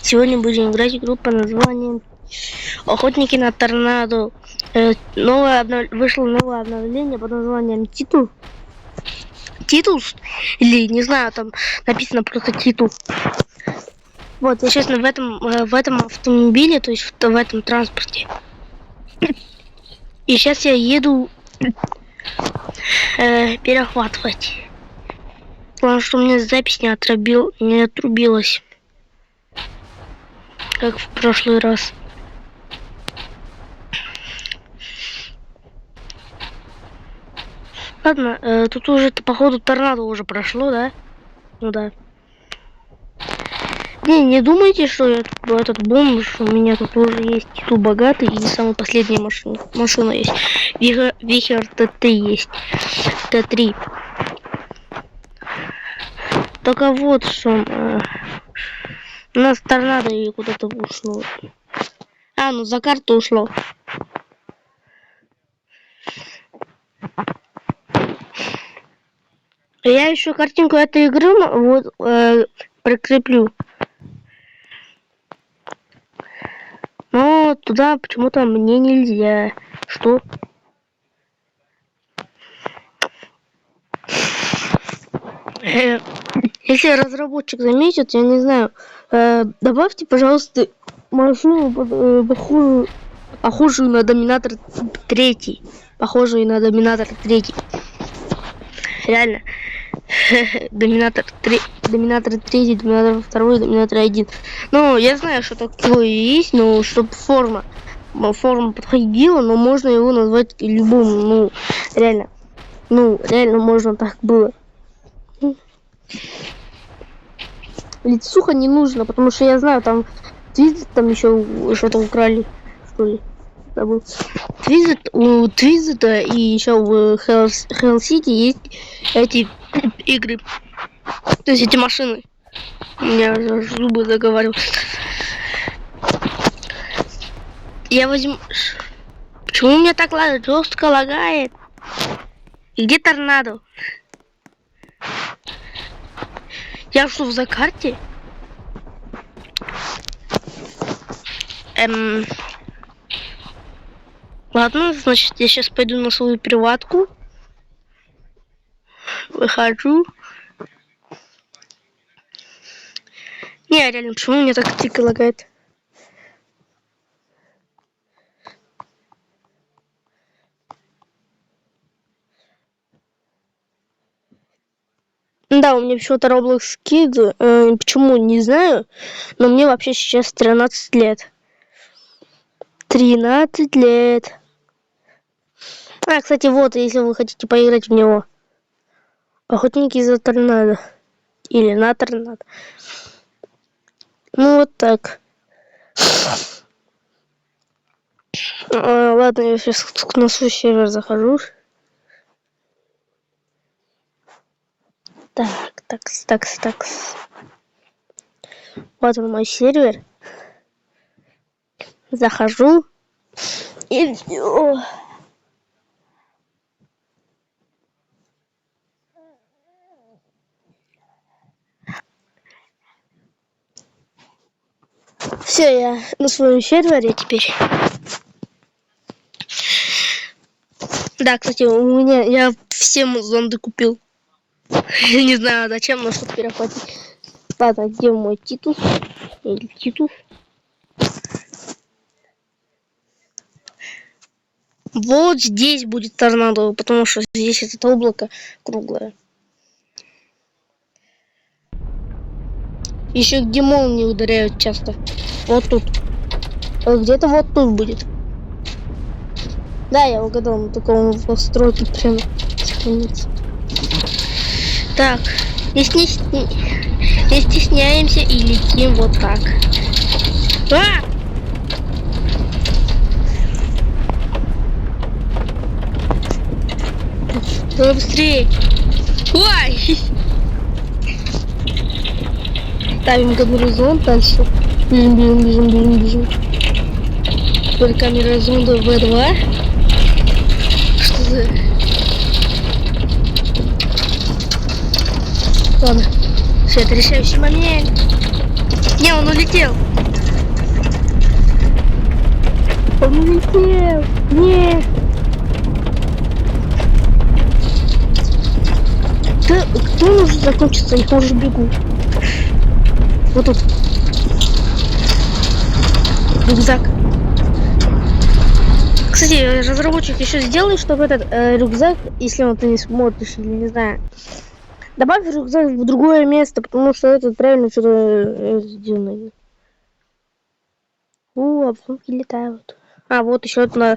Сегодня будем играть игру под названием Охотники на торнадо. Вышло новое обновление под названием Титулс, или не знаю, там написано просто Титул. Вот, я сейчас в этом автомобиле, то есть в этом транспорте. И сейчас я еду перехватывать. Главное, что у меня запись не отрубилась, как в прошлый раз. Ладно, тут уже походу торнадо уже прошло, да? Ну да. Не думайте, что этот бомж, у меня тут уже есть титул богатый и самая последняя машина есть. Вихер Т3 есть. Т3. Только вот что у нас торнадо и куда-то ушло. Ну за карту ушло. Я еще картинку этой игры прикреплю. Но туда почему-то мне нельзя. Что? Если разработчик заметит, я не знаю, добавьте, пожалуйста, машину похожую на Доминатор 3. Похожую на Доминатор 3. Реально. Доминатор 3, Доминатор 2, Доминатор 1. Ну, я знаю, что такое есть, но чтобы форма подходила, но можно его назвать любым, реально можно так было. Лицуха не нужно, потому что я знаю, там Твизет там еще что-то украли, что ли. Забыл. У Твизета и еще в Hell City есть эти игры. То есть эти машины. Я уже зубы заговариваю. Я возьму... Почему у меня так жестко лагает? И где торнадо? Я что, в закарте? Ладно, значит, я сейчас пойду на свою приватку. Выхожу. Не, реально, почему у меня так дико лагает? Да, у меня почему-то Roblox Kids, почему, не знаю, но мне вообще сейчас 13 лет. 13 лет. Кстати, вот, если вы хотите поиграть в него. Охотники за торнадо. Или на торнадо. Ну, вот так. Ладно, я сейчас на свой сервер захожу. Так. Вот он, мой сервер. Захожу. И все. Все, я на своем сервере теперь. Да, кстати, я все зонды купил. Не знаю зачем, но чтобы перехватить. Ладно, где мой Титул? Или Титул? Вот здесь будет торнадо, потому что здесь это облако круглое. Еще где молнии ударяют часто. Вот тут. Где-то вот тут будет. Да, я угадал, на таком постройке прямо сохранится. Так, не стесняемся и летим вот так. Давай быстрее. Ой! Ставим горизонт дальше. Бежим. Теперь камера зонда В2. Что за... Ладно. Все, это решающий момент. Не, он улетел. Он улетел. Не. Кто уже закончится? Я уже бегу. Вот тут. Рюкзак. Кстати, разработчик еще сделай, чтобы этот рюкзак, если он ты не смотришь или не знаю, добавь рюкзак в другое место, потому что этот правильно что-то сделано. Обломки летают. А, вот еще одна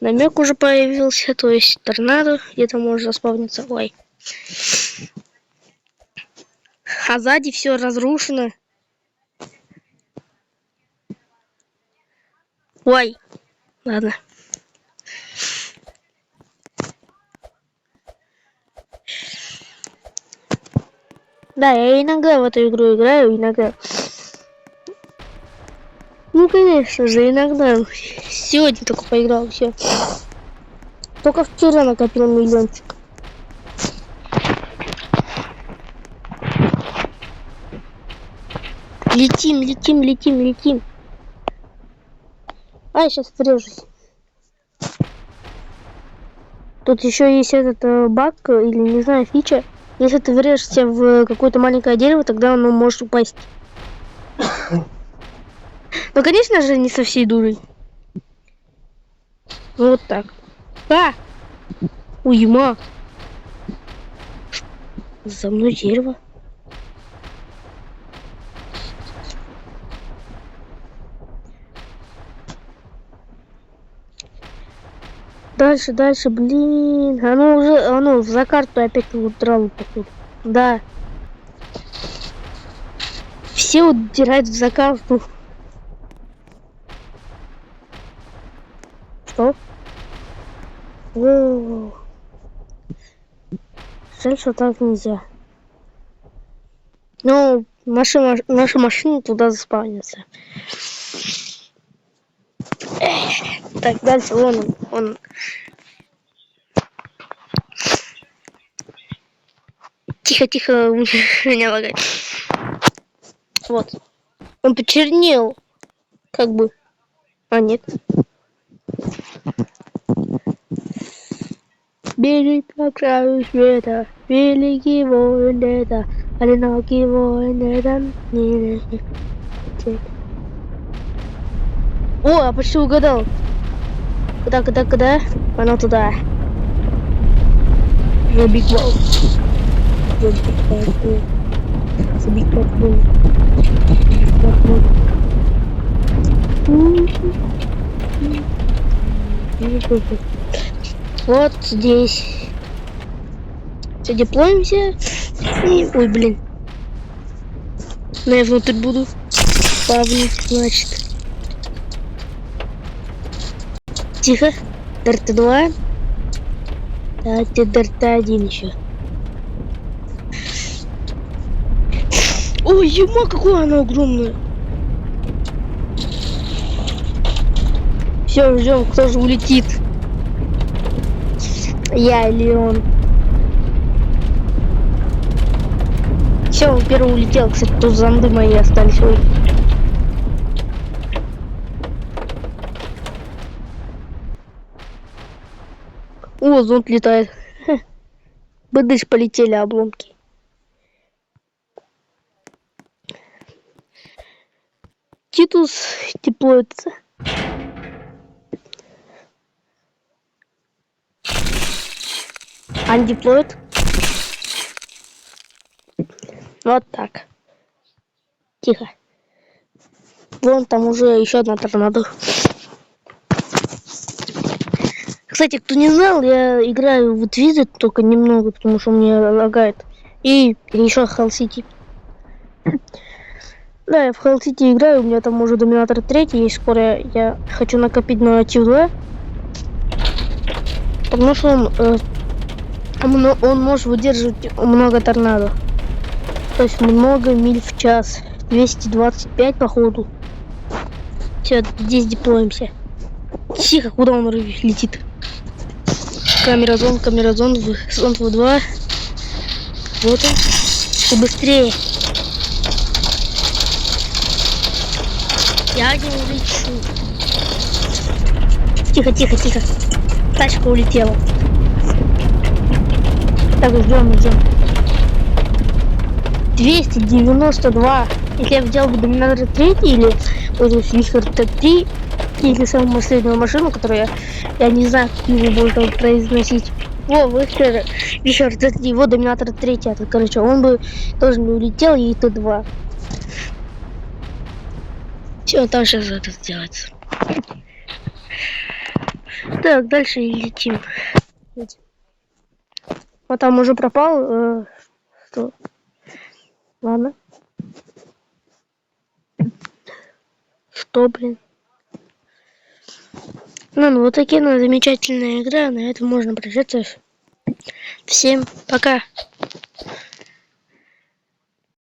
намек уже появился, то есть торнадо где-то может заспавниться. Ой. А сзади все разрушено. Ой. Ладно. Да, я иногда в эту игру играю, иногда. Ну, конечно же, иногда. Сегодня только поиграл, все. Только вчера накопил миллиончик. Летим, летим, летим, летим. А, я сейчас врежусь. Тут еще есть этот баг, или не знаю, фича. Если ты врежешься в какое-то маленькое дерево, тогда оно может упасть. Ну, конечно же, не со всей дурой. Ну, вот так. А! Уйма! За мной дерево. Дальше, дальше, блин. Оно за карту опять удрало, походу. Да. Все удирают за карту. Что? О-о-о. Жаль, что так нельзя. Ну, наша машина туда заспавнится. Так, дальше, вон он. Тихо, тихо, у меня лагает. Вот. Он почернел. Как бы. А, нет. Бежит по краю света, великий воин это, одинокий воин это. О, я почти угадал. Куда? Оно туда. The big wall. The big wall. Вот здесь. Все, деплоимся. И... Ой, блин. Но я внутрь буду плавнуть, значит. Тихо. ДРТ-2. Давайте ДРТ-1 еще. Ой, ема, какое оно огромное. Все, ждем, кто же улетит. Я или он. Все, он первый улетел. Кстати, тут зонды мои остались. Ой. О, зонд летает. Быдыш, полетели обломки. Титус теплоется. Андеплоид. Вот так. Тихо. Вон там уже еще одна торнадо. Кстати, кто не знал, я играю в Твизет только немного, потому что мне лагает. И еще Hell City. Да, я в Hell City играю, у меня там уже Доминатор 3 есть, скоро я хочу накопить на Тив 2. Потому что он может выдерживать много торнадо. То есть много миль в час. 225 походу. Все, здесь деплоимся. Тихо, куда он летит? Камера-зон, зон 2. Вот он. И быстрее. Я не улечу. Тихо, тихо, тихо. Тачка улетела. Так, ждем, ждем. 292. Если я взял бы Доминатор 3 или Вишер Т3, или самую последнюю машину, которую я не знаю, как его можно произносить. Во, Вишер Т3, его Доминатор 3, это, короче, он бы тоже не улетел, и Т2. Все, там сейчас это сделается. Так, дальше летим. Вот там уже пропал. Что? Ладно. Что, блин? Ну, вот такие замечательная игра. На этом можно прощаться. Всем пока.